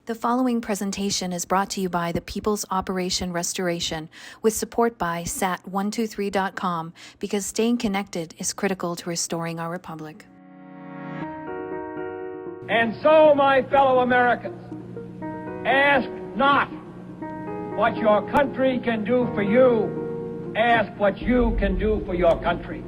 The following presentation is brought to you by the People's Operation Restoration with support by sat123.com because staying connected is critical to restoring our republic. And so, my fellow Americans, ask not what your country can do for you, ask what you can do for your country.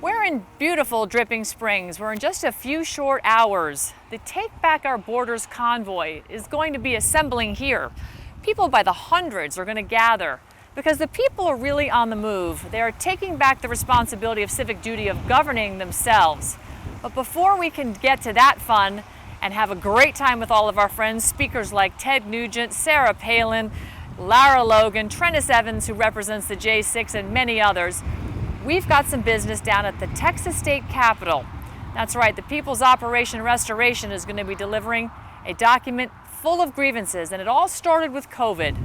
We're in beautiful Dripping Springs, where in just a few short hours, the Take Back Our Borders convoy is going to be assembling here. People by the hundreds are going to gather because the people are really on the move. They are taking back the responsibility of civic duty of governing themselves. But before we can get to that fun and have a great time with all of our friends, speakers like Ted Nugent, Sarah Palin, Lara Logan, Trennis Evans, who represents the J6, and many others, we've got some business down at the Texas State Capitol. That's right, the People's Operation Restoration is going to be delivering a document full of grievances, and it all started with COVID.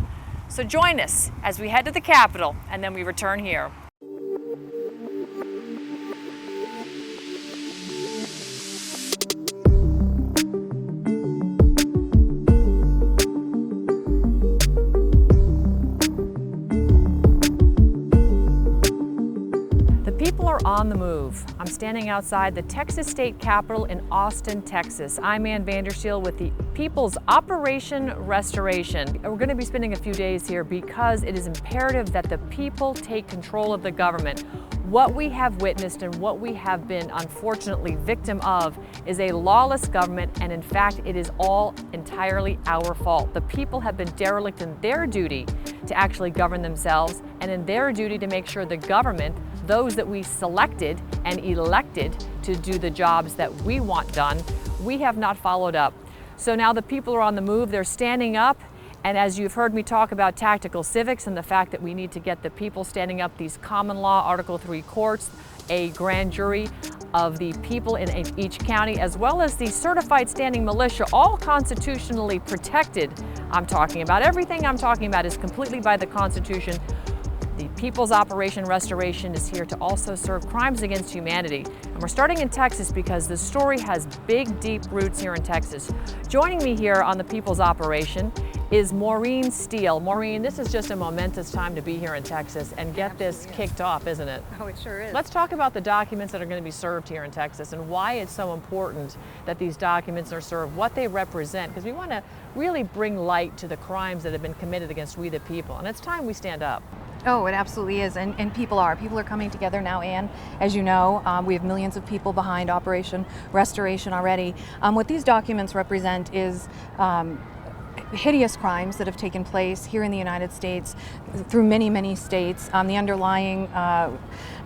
So join us as we head to the Capitol, and then we return here. People are on the move. I'm standing outside the Texas State Capitol in Austin, Texas. I'm Ann Vandershiel with the People's Operation Restoration. And we're going to be spending a few days here because it is imperative that the people take control of the government. What we have witnessed and what we have been unfortunately victim of is a lawless government, and in fact it is all entirely our fault. The people have been derelict in their duty to actually govern themselves and in their duty to make sure the government, those that we selected and elected to do the jobs that we want done, we have not followed up. So now the people are on the move, they're standing up, and as you've heard me talk about tactical civics and the fact that we need to get the people standing up, these common law Article 3 courts, a grand jury of the people in each county, as well as the certified standing militia, all constitutionally protected. I'm talking about everything I'm talking about is completely by the Constitution. The People's Operation Restoration is here to also serve crimes against humanity. And we're starting in Texas because the story has big, deep roots here in Texas. Joining me here on the People's Operation is Maureen Steele. Maureen, this is just a momentous time to be here in Texas and get this kicked off, isn't it? Oh, it sure is. Let's talk about the documents that are going to be served here in Texas and why it's so important that these documents are served, what they represent, because we want to really bring light to the crimes that have been committed against we the people. And it's time we stand up. Oh, it absolutely is, and people are coming together now, Ann. As you know, we have millions of people behind Operation Restoration already. What these documents represent is hideous crimes that have taken place here in the United States through many, many states. The underlying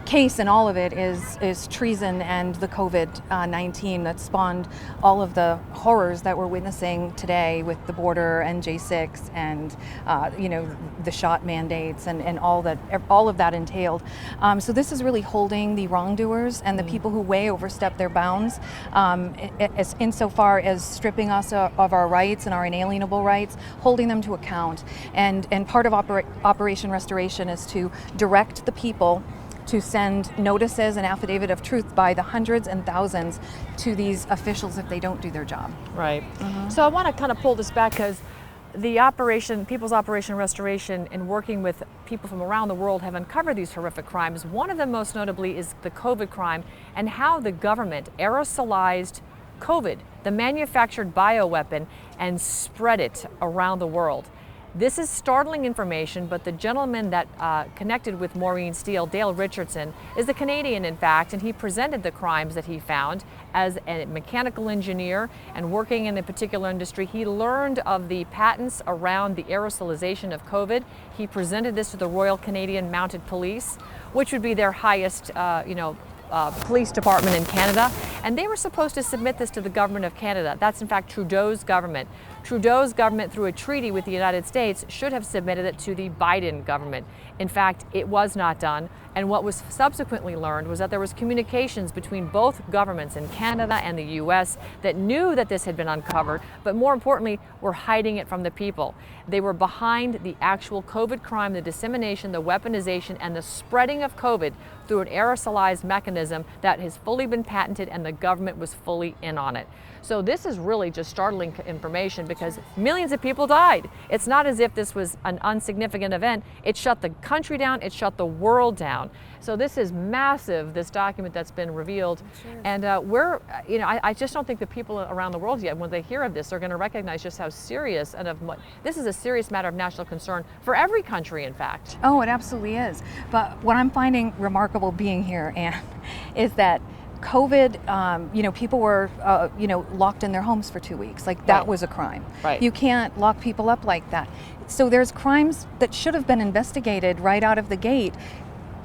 case in all of it is treason and the COVID-19 that spawned all of the horrors that we're witnessing today with the border and J6 and the shot mandates and all of that entailed. So this is really holding the wrongdoers and the people who way overstep their bounds, insofar as stripping us of our rights and our inalienable rights, holding them to account. And part of Operation Restoration is to direct the people to send notices and affidavit of truth by the hundreds and thousands to these officials if they don't do their job. Right. So I want to kind of pull this back because the People's Operation Restoration, in working with people from around the world, have uncovered these horrific crimes. One of them, most notably, is the COVID crime and how the government aerosolized COVID, the manufactured bioweapon, and spread it around the world. This is startling information, but the gentleman that connected with Maureen Steele, Dale Richardson, is a Canadian, in fact, and he presented the crimes that he found as a mechanical engineer and working in a particular industry. He learned of the patents around the aerosolization of COVID. He presented this to the Royal Canadian Mounted Police, which would be their highest, police department in Canada, and they were supposed to submit this to the government of Canada. That's in fact Trudeau's government. Trudeau's government, through a treaty with the United States, should have submitted it to the Biden government. In fact, it was not done, and what was subsequently learned was that there was communications between both governments in Canada and the US that knew that this had been uncovered, but more importantly, were hiding it from the people. They were behind the actual COVID crime, the dissemination, the weaponization, and the spreading of COVID through an aerosolized mechanism that has fully been patented and the government was fully in on it. So this is really just startling information because millions of people died. It's not as if this was an insignificant event. It shut the country down, it shut the world down. So this is massive, this document that's been revealed. And I just don't think the people around the world yet, when they hear of this, are going to recognize just how serious and this is a serious matter of national concern for every country, in fact. Oh, it absolutely is. But what I'm finding remarkable being here, Anne, is that COVID, people were, locked in their homes for 2 weeks. Like that was a crime. Right. You can't lock people up like that. So there's crimes that should have been investigated right out of the gate.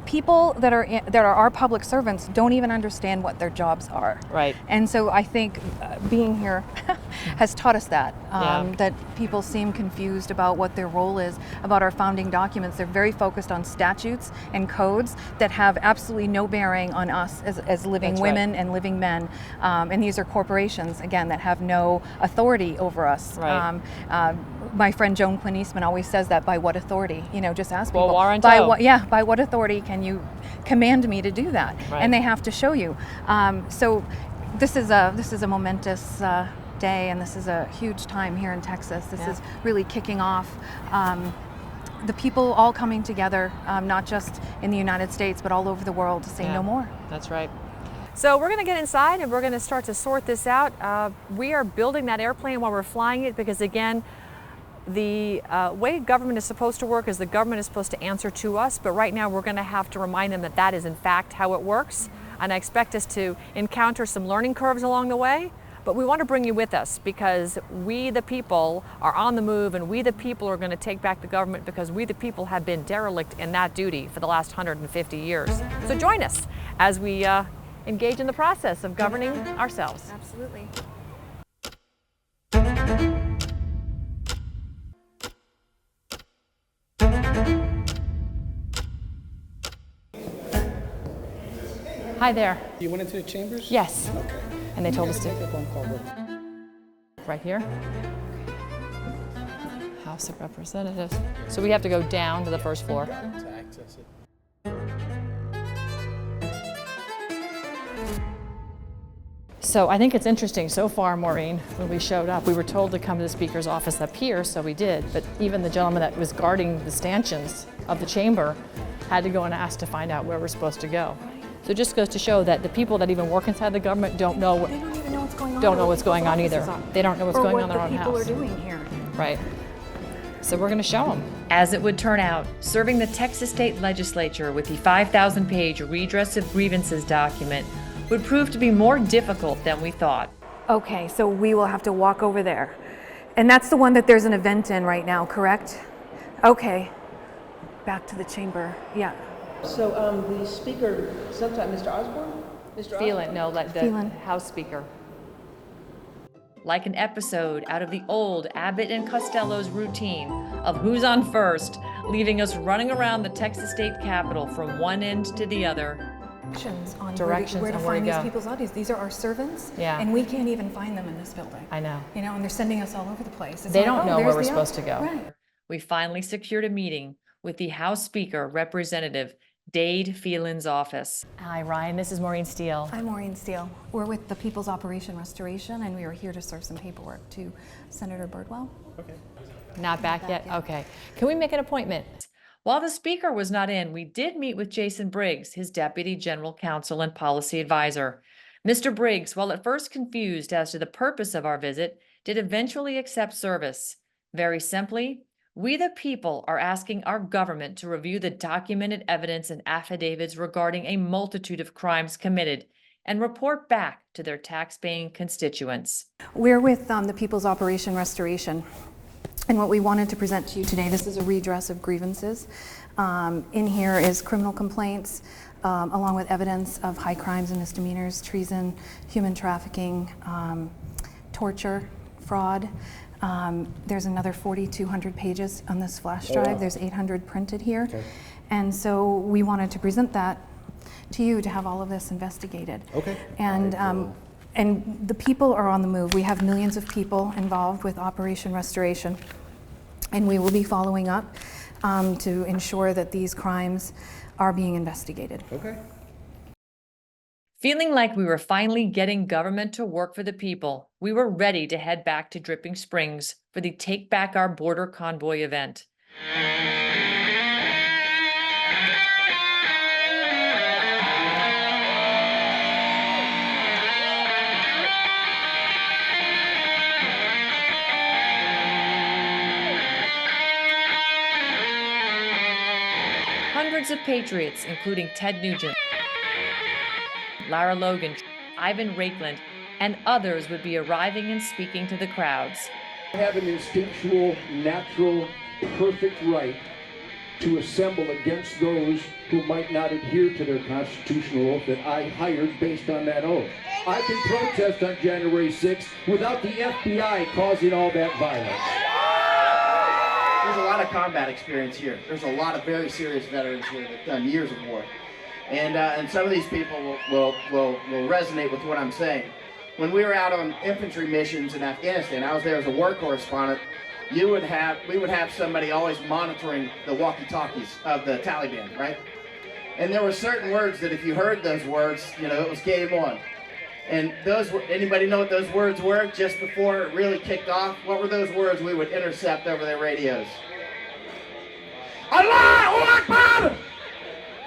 People that are our public servants don't even understand what their jobs are. Right. And so I think being here has taught us that, that people seem confused about what their role is, about our founding documents. They're very focused on statutes and codes that have absolutely no bearing on us as living That's women right. and living men. And these are corporations, again, that have no authority over us. Right. My friend Joan Quinn Eastman always says that, by what authority? Just ask people. By what authority can you command me to do that? Right. And they have to show you. So this is a momentous day, and this is a huge time here in Texas. This is really kicking off the people all coming together, not just in the United States, but all over the world to say no more. That's right. So we're going to get inside and we're going to start to sort this out. We are building that airplane while we're flying it because, again, the way government is supposed to work is the government is supposed to answer to us, but right now we're going to have to remind them that that is in fact how it works. And I expect us to encounter some learning curves along the way, but we want to bring you with us because we the people are on the move, and we the people are going to take back the government because we the people have been derelict in that duty for the last 150 years. So join us as we engage in the process of governing ourselves. Absolutely. Hi there. You went into the chambers? Yes. Okay. And they told us to. Make a phone call. Right here. House of Representatives. So we have to go down to the first floor. To access it. So I think it's interesting so far, Maureen, when we showed up, we were told to come to the Speaker's office up here, so we did. But even the gentleman that was guarding the stanchions of the chamber had to go and ask to find out where we're supposed to go. So it just goes to show that the people that even work inside the government don't know They don't even know what's going on. don't know what's going on either. They don't know what's going on in their own Or what the house. people are doing here. Right. So we're going to show them. As it would turn out, serving the Texas State Legislature with the 5,000-page Redress of Grievances document would prove to be more difficult than we thought. Okay, so we will have to walk over there. And that's the one that there's an event in right now, correct? Okay. Back to the chamber. Yeah. So the speaker, sometime, Mr. Osborne? Mr. Phelan, no, like the Phelan. House Speaker. Like an episode out of the old Abbott and Costello's routine of who's on first, leaving us running around the Texas State Capitol from one end to the other. Directions where to on where to find go. these people's bodies. These are our servants, Yeah. and we can't even find them in this building. I know. And they're sending us all over the place. It's They like, don't know where there's we're the supposed to go. Right. We finally secured a meeting with the House Speaker, Representative Dade Phelan's office. Hi, Ryan. This is Maureen Steele. I'm Maureen Steele. We're with the People's Operation Restoration, and we are here to serve some paperwork to Senator Birdwell. Not back yet? Okay. Can we make an appointment? While the Speaker was not in, we did meet with Jason Briggs, his Deputy General Counsel and Policy Advisor. Mr. Briggs, while at first confused as to the purpose of our visit, did eventually accept service. Very simply, we the people are asking our government to review the documented evidence and affidavits regarding a multitude of crimes committed and report back to their tax-paying constituents. We're with the People's Operation Restoration. And what we wanted to present to you today, this is a redress of grievances. In here is criminal complaints, along with evidence of high crimes and misdemeanors, treason, human trafficking, torture, fraud. There's another 4,200 pages on this flash drive. wow. There's 800 printed here. And so we wanted to present that to you to have all of this investigated. Okay. And the people are on the move. We have millions of people involved with Operation Restoration, and we will be following up to ensure that these crimes are being investigated. Okay. Feeling like we were finally getting government to work for the people, we were ready to head back to Dripping Springs for the Take Back Our Border Convoy event. Hundreds of patriots, including Ted Nugent, Lara Logan, Ivan Raikland, and others would be arriving and speaking to the crowds. I have an instinctual, natural, perfect right to assemble against those who might not adhere to their constitutional oath that I hired based on that oath. I can protest on January 6th without the FBI causing all that violence. There's a lot of combat experience here. There's a lot of very serious veterans here that've done years of war. And some of these people will resonate with what I'm saying. When we were out on infantry missions in Afghanistan, I was there as a war correspondent. We would have somebody always monitoring the walkie-talkies of the Taliban, right? And there were certain words that if you heard those words, you know, it was game on. And those were, anybody know what those words were just before it really kicked off? What were those words we would intercept over their radios? Allahu Akbar!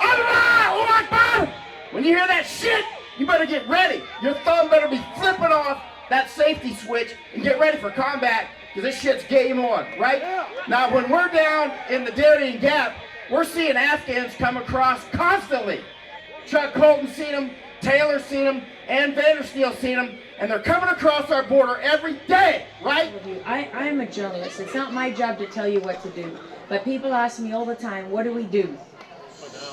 Allahu Akbar! When you hear that shit, you better get ready. Your thumb better be flipping off that safety switch and get ready for combat, because this shit's game on, right? Now, when we're down in the Darien Gap, we're seeing Afghans come across constantly. Chuck Colton's seen them, Taylor's seen them, and Vandersteel's seen them, and they're coming across our border every day, right? I am a journalist. It's not my job to tell you what to do. But people ask me all the time, what do we do?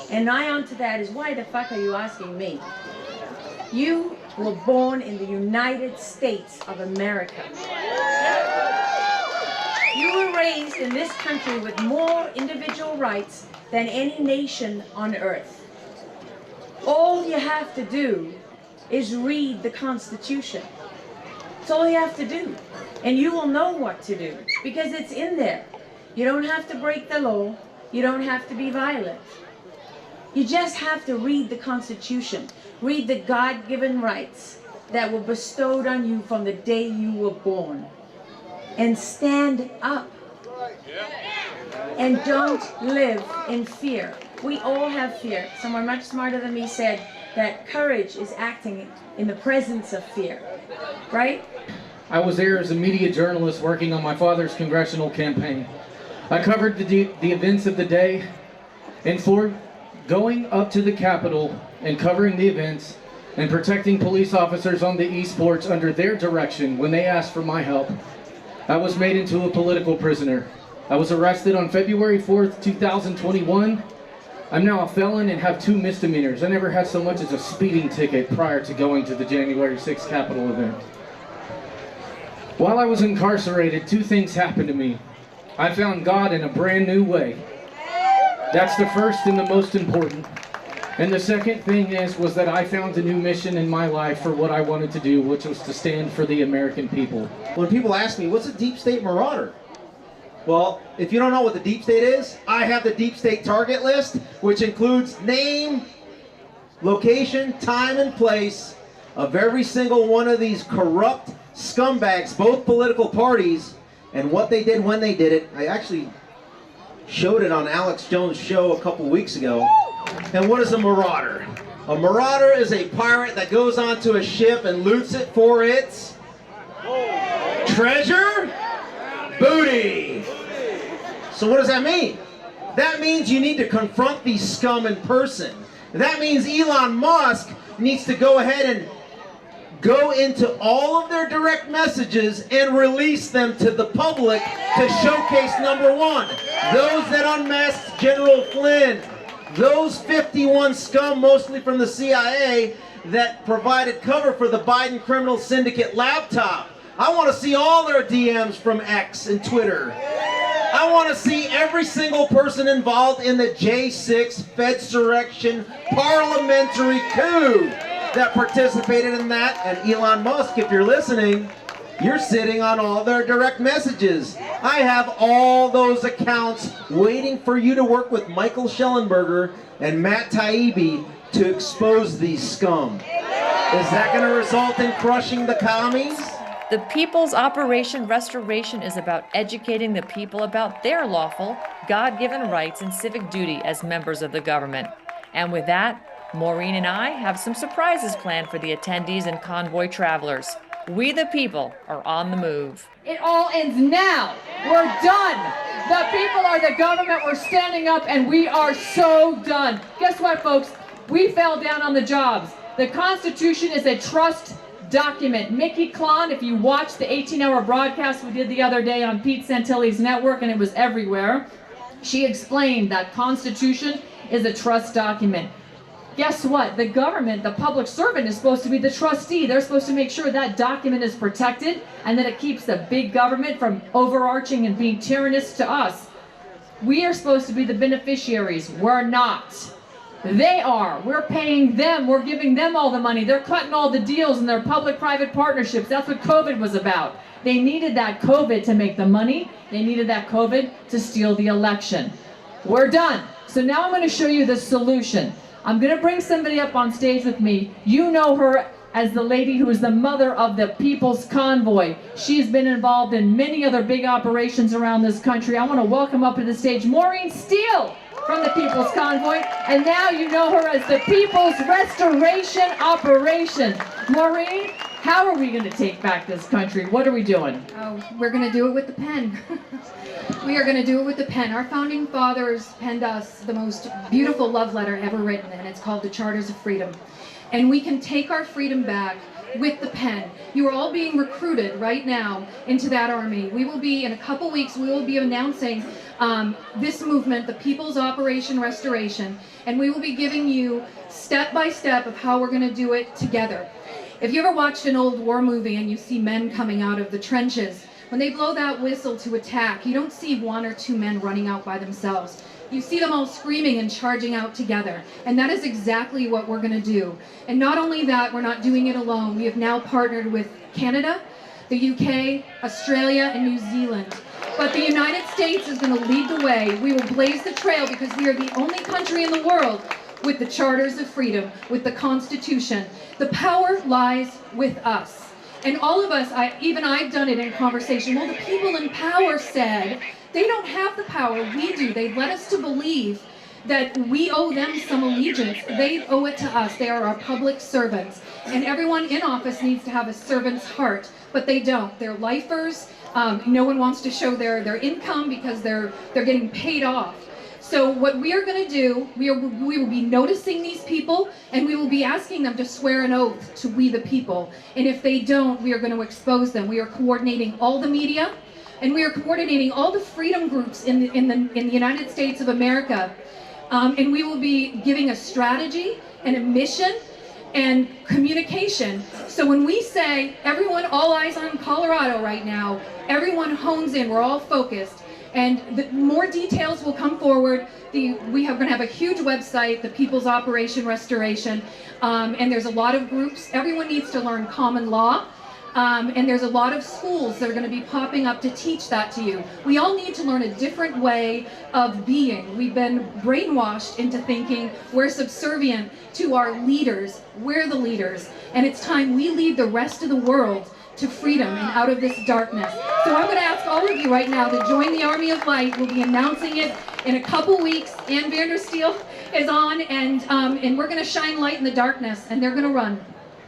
And my answer to that is, why the fuck are you asking me? You were born in the United States of America. You were raised in this country with more individual rights than any nation on earth. All you have to do is read the Constitution. That's all you have to do. And you will know what to do, because it's in there. You don't have to break the law. You don't have to be violent. You just have to read the Constitution. Read the God-given rights that were bestowed on you from the day you were born. And stand up. And don't live in fear. We all have fear. Someone much smarter than me said that courage is acting in the presence of fear. Right? I was there as a media journalist working on my father's congressional campaign. I covered the events of the day, and for going up to the Capitol and covering the events and protecting police officers on the East Porch under their direction when they asked for my help, I was made into a political prisoner. I was arrested on February 4th, 2021. I'm now a felon and have 2 misdemeanors. I never had so much as a speeding ticket prior to going to the January 6th Capitol event. While I was incarcerated, 2 things happened to me. I found God in a brand new way. That's the first and the most important. And the second thing was that I found a new mission in my life for what I wanted to do, which was to stand for the American people. When people ask me, what's a deep state marauder? Well, if you don't know what the deep state is, I have the deep state target list, which includes name, location, time, and place of every single one of these corrupt scumbags, both political parties, and what they did when they did it. I actually showed it on Alex Jones' show a couple weeks ago. And what is a marauder? A marauder is a pirate that goes onto a ship and loots it for its treasure, booty. So what does that mean? That means you need to confront these scum in person. That means Elon Musk needs to go ahead and go into all of their direct messages and release them to the public to showcase number 1. Those that unmasked General Flynn, those 51 scum, mostly from the CIA, that provided cover for the Biden criminal syndicate laptop. I want to see all their DMs from X and Twitter. I want to see every single person involved in the J6 Fedsurrection parliamentary coup that participated in that. And Elon Musk, if you're listening, you're sitting on all their direct messages. I have all those accounts waiting for you to work with Michael Schellenberger and Matt Taibbi to expose these scum. Is that going to result in crushing the commies? The People's Operation Restoration is about educating the people about their lawful, God-given rights and civic duty as members of the government. And with that, Maureen and I have some surprises planned for the attendees and convoy travelers. We the people are on the move. It all ends now. We're done. The people are the government. We're standing up and we are so done. Guess what, folks? We fell down on the jobs. The Constitution is a trust document. Mickey Klon, if you watched the 18-hour broadcast we did the other day on Pete Santilli's network, and it was everywhere, she explained that Constitution is a trust document. Guess what? The government, the public servant, is supposed to be the trustee. They're supposed to make sure that document is protected and that it keeps the big government from overarching and being tyrannous to us. We are supposed to be the beneficiaries. We're not. They are. We're paying them. We're giving them all the money. They're cutting all the deals in their public-private partnerships. That's what COVID was about. They needed that COVID to make the money. They needed that COVID to steal the election. We're done. So now I'm going to show you the solution. I'm going to bring somebody up on stage with me. You know her as the lady who is the mother of the People's Convoy. She's been involved in many other big operations around this country. I want to welcome up to the stage Maureen Steele from the People's Convoy. And now you know her as the People's Restoration Operation. Maureen, how are we going to take back this country? What are we doing? Oh, we're going to do it with the pen. We are going to do it with the pen. Our founding fathers penned us the most beautiful love letter ever written, and it's called the Charters of Freedom. And we can take our freedom back with the pen. You are all being recruited right now into that army. We will be, in a couple weeks, we will be announcing this movement, the People's Operation Restoration, and we will be giving you step by step of how we're going to do it together. If you ever watched an old war movie and you see men coming out of the trenches, when they blow that whistle to attack, you don't see one or two men running out by themselves. You see them all screaming and charging out together. And that is exactly what we're going to do. And not only that, we're not doing it alone. We have now partnered with Canada, the UK, Australia, and New Zealand. But the United States is going to lead the way. We will blaze the trail because we are the only country in the world with the Charters of Freedom, with the Constitution. The power lies with us. And all of us, I've done it in conversation. Well, the people in power said they don't have the power. We do. They led us to believe that we owe them some allegiance. They owe it to us. They are our public servants. And everyone in office needs to have a servant's heart, but they don't. They're lifers. No one wants to show their income because they're getting paid off. So what we are going to do, we will be noticing these people, and we will be asking them to swear an oath to we the people. And if they don't, we are going to expose them. We are coordinating all the media, and we are coordinating all the freedom groups in the United States of America. And we will be giving a strategy and a mission and communication. So when we say, everyone, all eyes on Colorado right now, everyone hones in, we're all focused. And more details will come forward. We are going to have a huge website, the People's Operation Restoration, and there's a lot of groups. Everyone needs to learn common law, and there's a lot of schools that are going to be popping up to teach that to you. We all need to learn a different way of being. We've been brainwashed into thinking we're subservient to our leaders. We're the leaders, and it's time we lead the rest of the world to freedom and out of this darkness. So I'm going to ask all of you right now to join the Army of Light. We'll be announcing it in a couple weeks. Ann Vandersteel is on, and we're going to shine light in the darkness, and they're going to run.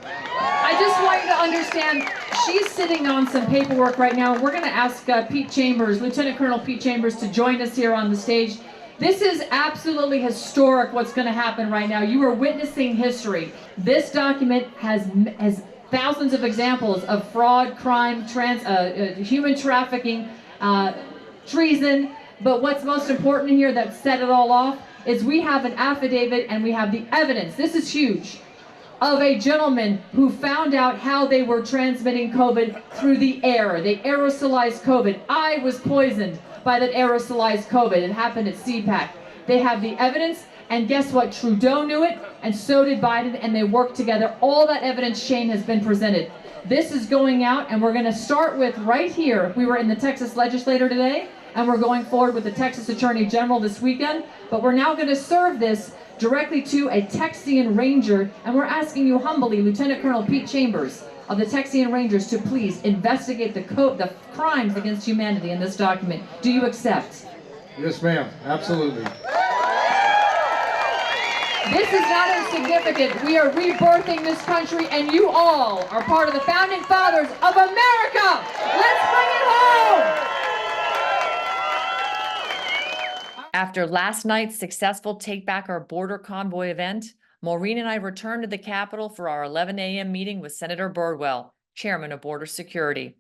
I just want you to understand, she's sitting on some paperwork right now. We're going to ask Pete Chambers, Lieutenant Colonel Pete Chambers, to join us here on the stage. This is absolutely historic what's going to happen right now. You are witnessing history. This document has thousands of examples of fraud, crime, human trafficking, treason. But what's most important here that set it all off is we have an affidavit and we have the evidence. This is huge. Of a gentleman who found out how they were transmitting COVID through the air. They aerosolized COVID. I was poisoned by that aerosolized COVID. It happened at CPAC. They have the evidence. And guess what? Trudeau knew it, and so did Biden, and they worked together. All that evidence, Shane, has been presented. This is going out, and we're going to start with right here. We were in the Texas legislature today, and we're going forward with the Texas Attorney General this weekend. But we're now going to serve this directly to a Texian Ranger, and we're asking you humbly, Lieutenant Colonel Pete Chambers of the Texian Rangers, to please investigate the crimes against humanity in this document. Do you accept? Yes, ma'am. Absolutely. This is not insignificant. We are rebirthing this country, and you all are part of the founding fathers of America. Let's bring it home! After last night's successful Take Back Our Border Convoy event, Maureen and I returned to the Capitol for our 11 a.m. meeting with Senator Birdwell, Chairman of Border Security.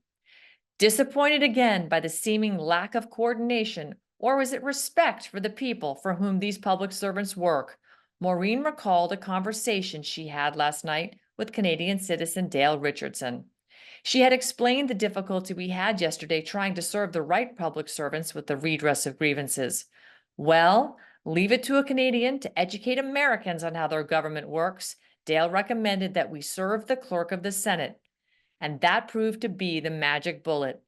Disappointed again by the seeming lack of coordination, or was it respect for the people for whom these public servants work, Maureen recalled a conversation she had last night with Canadian citizen Dale Richardson. She had explained the difficulty we had yesterday trying to serve the right public servants with the redress of grievances. Well, leave it to a Canadian to educate Americans on how their government works. Dale recommended that we serve the clerk of the Senate, and that proved to be the magic bullet.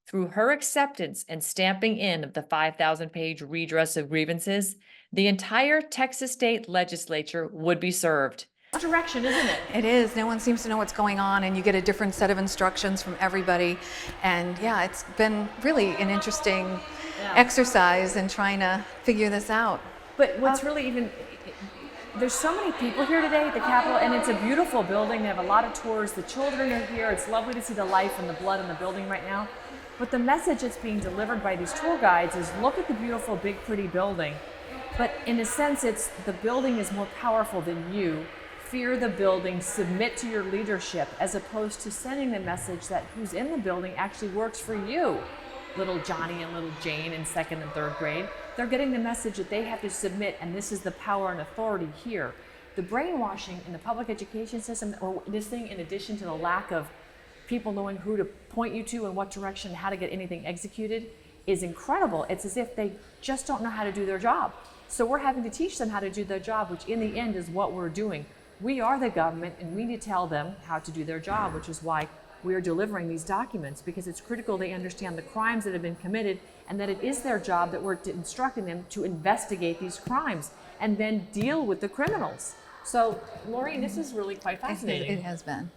Through her acceptance and stamping in of the 5,000-page redress of grievances, the entire Texas state legislature would be served. Direction, isn't it? It is. No one seems to know what's going on, and you get a different set of instructions from everybody. And yeah, it's been really an interesting exercise in trying to figure this out. But what's really even, there's so many people here today at the Capitol, and it's a beautiful building. They have a lot of tours. The children are here. It's lovely to see the life and the blood in the building right now. But the message that's being delivered by these tour guides is, look at the beautiful, big, pretty building. But in a sense, it's the building is more powerful than you. Fear the building, submit to your leadership, as opposed to sending the message that who's in the building actually works for you. Little Johnny and little Jane in 2nd and 3rd grade, they're getting the message that they have to submit, and this is the power and authority here. The brainwashing in the public education system, or this thing, in addition to the lack of people knowing who to point you to and what direction, how to get anything executed, is incredible. It's as if they just don't know how to do their job. So we're having to teach them how to do their job, which in the end is what we're doing. We are the government, and we need to tell them how to do their job, which is why we are delivering these documents, because it's critical they understand the crimes that have been committed, and that it is their job that we're instructing them to investigate these crimes and then deal with the criminals. So, Maureen, this is really quite fascinating. It has been.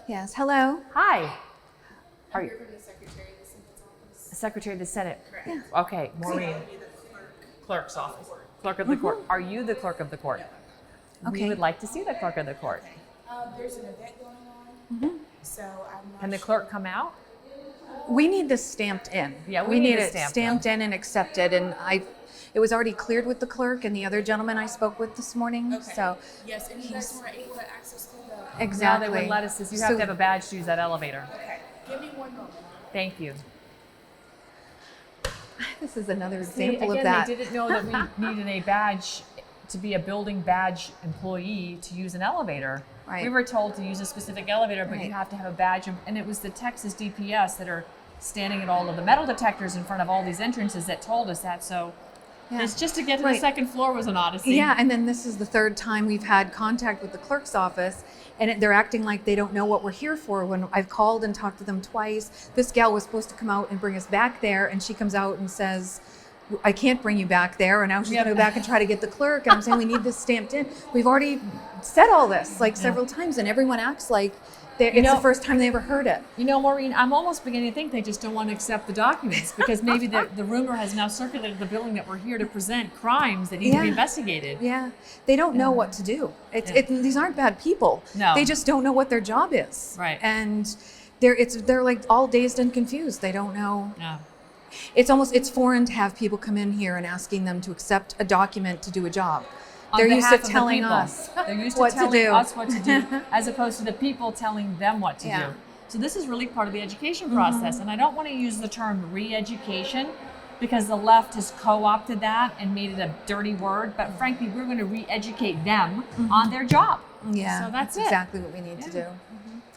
Yes. Hello. Hi. Are you the Secretary of the Senate's office? Secretary of the Senate? Correct. Yeah. Okay, Maureen. Clerk's office. Clerk of the court. Are you the clerk of the court? Okay. We would like to see the clerk of the court. There's an event going on, so I'm not Can the sure. clerk come out? We need this stamped in. Yeah, we need it stamped in and accepted. And it was already cleared with the clerk and the other gentleman I spoke with this morning. Okay. So Yes, and you guys weren't able to access to the. exactly. Now they wouldn't let us. You have to have a badge to use that elevator. Okay, give me one moment. Thank you. This is another See, example again, of that. they didn't know that we needed a badge to be a building badge employee to use an elevator. Right. We were told to use a specific elevator, but you Right. have to have a badge. And it was the Texas DPS that are standing at all of the metal detectors in front of all these entrances that told us that. So Yeah. it's just to get to Right. the second floor was an odyssey. Yeah, and then this is the third time we've had contact with the clerk's office, and they're acting like they don't know what we're here for. When I've called and talked to them twice, this gal was supposed to come out and bring us back there, and she comes out and says, I can't bring you back there, and now she's going to go back and try to get the clerk, and I'm saying we need this stamped in. We've already said all this like several times, and everyone acts like it's the first time they ever heard it. You know, Maureen, I'm almost beginning to think they just don't want to accept the documents, because maybe the rumor has now circulated the building that we're here to present crimes that need to be Yeah. investigated. Yeah, they don't know what to do. These aren't bad people. No. They just don't know what their job is. Right. And they're like all dazed and confused. They don't know. Yeah. It's foreign to have people come in here and asking them to accept a document to do a job. On They're used behalf to of the telling people. us They're used what to to telling do. us what to do, as opposed to the people telling them what to Yeah. do. So this is really part of the education process. And I don't want to use the term re-education, because the left has co-opted that and made it a dirty word. But frankly, we're going to re-educate them on their job. Yeah, So that's it. exactly what we need to do.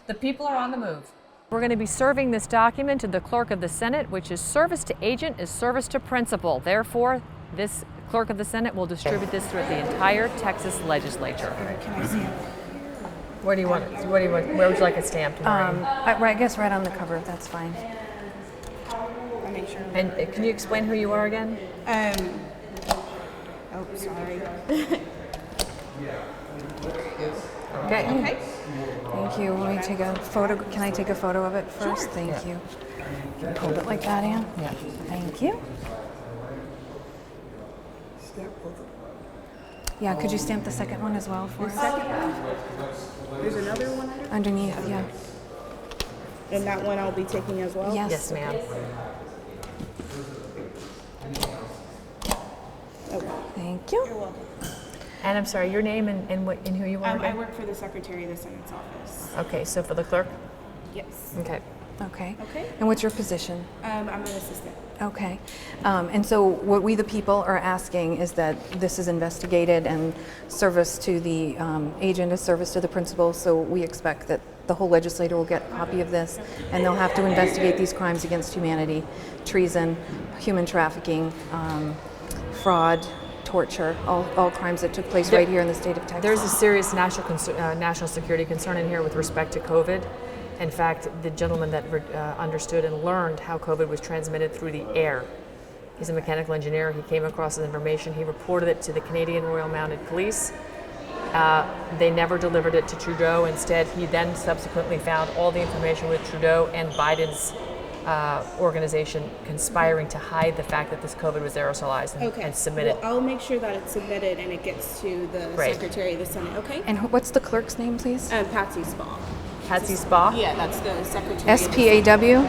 The people are on the move. We're going to be serving this document to the clerk of the Senate, which is service to agent is service to principal. Therefore, this clerk of the Senate will distribute this throughout the entire Texas legislature. Can I see it? Where do you want it? Where would you like it stamped? Maureen? I guess right on the cover. That's fine. I'll make sure. And can you explain who you are again? Oh, sorry. Okay. Okay. Thank you. Let me take a photo. Can I take a photo of it first? Sure. Thank Yeah. you. Hold it like that, Ann. Yeah. Thank you. Yeah, could you stamp the second one as well for us? There's another one Underneath, yeah. and that one I'll be taking as well. Yes. Yes, ma'am. Thank you. You're welcome. And I'm sorry, your name and what and who you are I again? work for the Secretary of the Senate's office. Okay, so for the clerk? Yes. Okay. Okay. Okay. And what's your position? I'm an assistant. Okay. And so what we, the people, are asking is that this is investigated and service to the agent is service to the principal. So we expect that the whole legislature will get a copy of this, and they'll have to investigate these crimes against humanity, treason, human trafficking, fraud, torture, all crimes that took place right here in the state of Texas. There's a serious national security concern in here with respect to COVID. In fact, the gentleman that understood and learned how COVID was transmitted through the air. He's a mechanical engineer. He came across this information. He reported it to the Canadian Royal Mounted Police. They never delivered it to Trudeau. Instead, he then subsequently found all the information with Trudeau and Biden's organization conspiring to hide the fact that this COVID was aerosolized and submit it. Well, I'll make sure that it's submitted and it gets to the Right. Secretary of the Senate. Okay. And what's the clerk's name, please? Patsy Spa. Patsy Spa? Yeah, that's the Secretary. SPAW?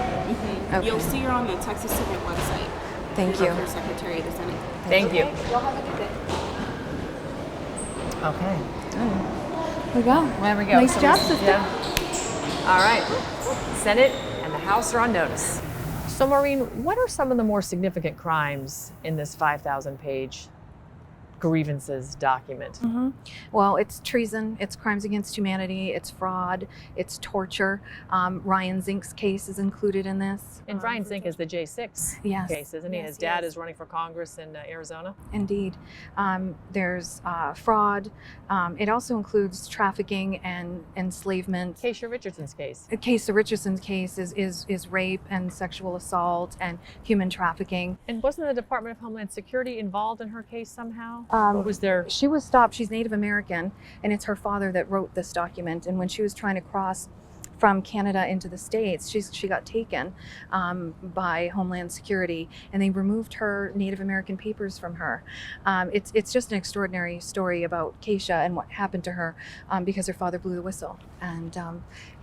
Okay. You'll see her on the Texas Senate website. Thank you. For Secretary of the Senate. Thank you. Y'all have a good day. Okay. There we go. There we go. Nice So job, we- sister. Yeah. All right. Senate and the House are on notice. So, Maureen, what are some of the more significant crimes in this 5,000-page grievances document? Well, it's treason, it's crimes against humanity, it's fraud, it's torture. Ryan Zink's case is included in this. And Ryan Zink is the J6 Yes. case, isn't he? Yes, His dad yes. is running for Congress in Arizona. Indeed. There's fraud. It also includes trafficking and enslavement. Keisha Richardson's case. Keisha Richardson's case is rape and sexual assault and human trafficking. And wasn't the Department of Homeland Security involved in her case somehow? What was there? She was stopped. She's Native American, and it's her father that wrote this document. And when she was trying to cross from Canada into the States, she got taken by Homeland Security, and they removed her Native American papers from her. It's just an extraordinary story about Keisha and what happened to her because her father blew the whistle, and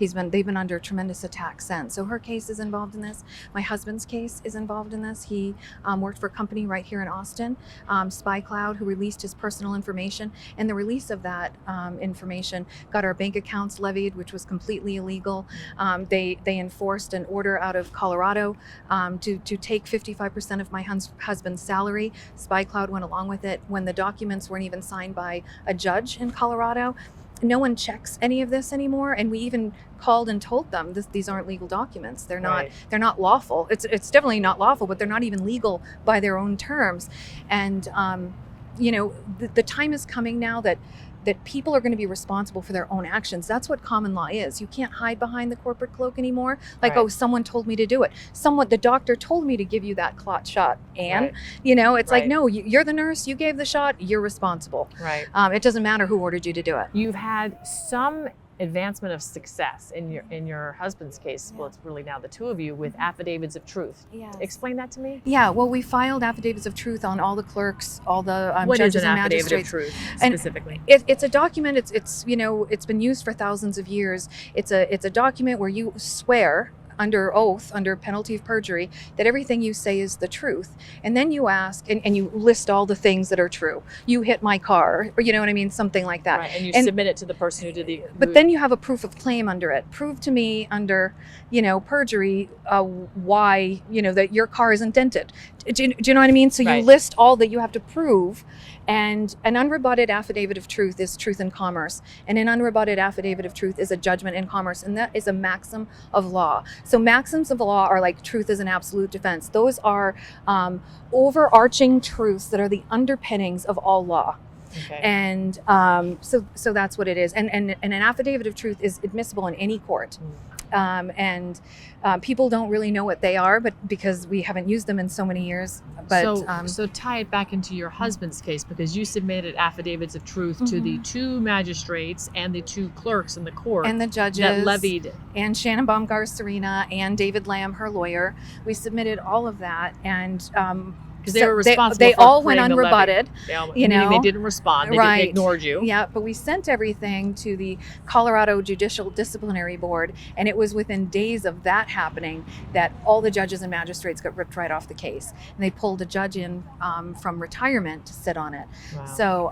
they've been under tremendous attack since. So her case is involved in this. My husband's case is involved in this. He worked for a company right here in Austin, SpyCloud, who released his personal information, and the release of that information got our bank accounts levied, which was completely illegal. They enforced an order out of Colorado to take 55% of my husband's salary. SpyCloud went along with it when the documents weren't even signed by a judge in Colorado. No one checks any of this anymore, and we even called and told them these aren't legal documents. They're not. Right. They're not lawful. It's definitely not lawful, but they're not even legal by their own terms. And the time is coming now that people are going to be responsible for their own actions. That's what common law is. You can't hide behind the corporate cloak anymore. Like, Right. oh, someone told me to do it. The doctor told me to give you that clot shot. And, Right. it's like, Right. no, you're the nurse, you gave the shot, you're responsible. Right. It doesn't matter who ordered you to do it. You've had some advancement of success in your husband's case. Well, it's really now the two of you with affidavits of truth. Yes. Explain that to me. Yeah, well, we filed affidavits of truth on all the clerks, all the What is judges an and affidavit of magistrates. truth And specifically? It's a document. It's been used for thousands of years. It's a document where you swear under oath, under penalty of perjury, that everything you say is the truth. And then you ask, and you list all the things that are true. You hit my car, or you know what I mean, something like that. Right, and you submit it to the person who did the. But then you have a proof of claim under it. Prove to me under, perjury, why, that your car isn't dented. Do you know what I mean? So you Right. list all that you have to prove, and an unrebutted affidavit of truth is truth in commerce, and an unrebutted affidavit of truth is a judgment in commerce, and that is a maxim of law. So maxims of law are like truth is an absolute defense. Those are overarching truths that are the underpinnings of all law. Okay. And so that's what it is. And an affidavit of truth is admissible in any court. and people don't really know what they are, but because we haven't used them in so many years. But so tie it back into your husband's case, because you submitted affidavits of truth to the 2 magistrates and the 2 clerks in the court and the judges that levied, and Shannon Baumgar-Serena and David Lamb, her lawyer. We submitted all of that, and because they were responsible. They for all went creating the levy. unrebutted. Meaning they didn't respond. They ignored you. Yeah, but we sent everything to the Colorado Judicial Disciplinary Board, and it was within days of that happening that all the judges and magistrates got ripped right off the case, and they pulled a judge in from retirement to sit on it. Wow. So,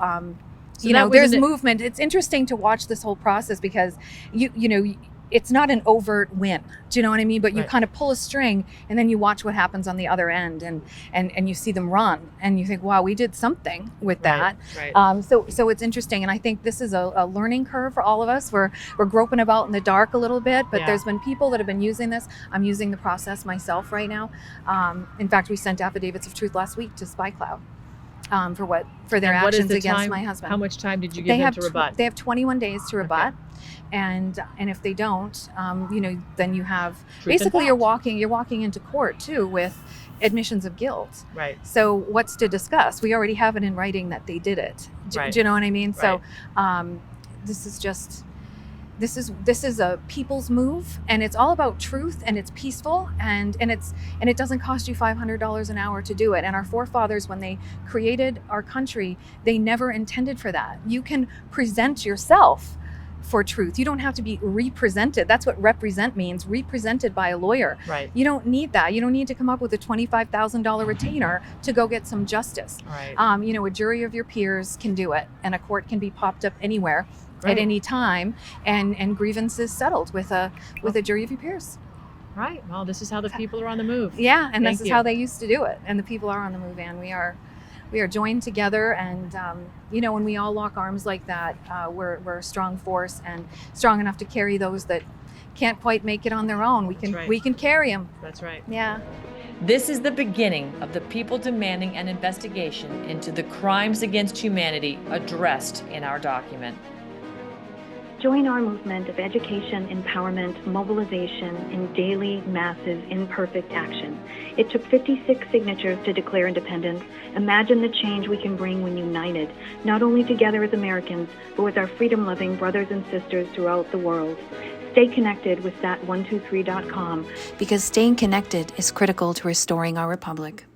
So you know, that there's wasn't- movement. It's interesting to watch this whole process because you know. It's not an overt win. Do you know what I mean? But you Right. kind of pull a string and then you watch what happens on the other end, and you see them run and you think, wow, we did something with that. Right. So it's interesting. And I think this is a learning curve for all of us. We're groping about in the dark a little bit, but Yeah. there's been people that have been using this. I'm using the process myself right now. In fact, we sent affidavits of truth last week to SpyCloud for their And what is actions the against time- my husband. How much time did you give them to rebut? They have 21 days to rebut, and if they don't, you know, then you have Truth and basically you're fact. walking into court too with admissions of guilt. Right. So what's to discuss? We already have it in writing that they did it. Right. Do you know what I mean? So this is just. This is a people's move, and it's all about truth, and it's peaceful, and it doesn't cost you $500 an hour to do it. And our forefathers, when they created our country, they never intended for that. You can present yourself for truth. You don't have to be represented. That's what represent means, represented by a lawyer. Right. You don't need that. You don't need to come up with a $25,000 retainer to go get some justice. Right. You know, a jury of your peers can do it, and a court can be popped up anywhere. Right. At any time, and grievances settled with a jury of your peers. Right. Well, this is how the people are on the move. Yeah, and Thank this is you. how they used to do it. And the people are on the move, and we are joined together. And you know, when we all lock arms like that, we're a strong force and strong enough to carry those that can't quite make it on their own. That's right. We can carry them. That's right. Yeah. This is the beginning of the people demanding an investigation into the crimes against humanity addressed in our document. Join our movement of education, empowerment, mobilization, and daily, massive, imperfect action. It took 56 signatures to declare independence. Imagine the change we can bring when united, not only together as Americans, but with our freedom-loving brothers and sisters throughout the world. Stay connected with sat123.com. Because staying connected is critical to restoring our republic.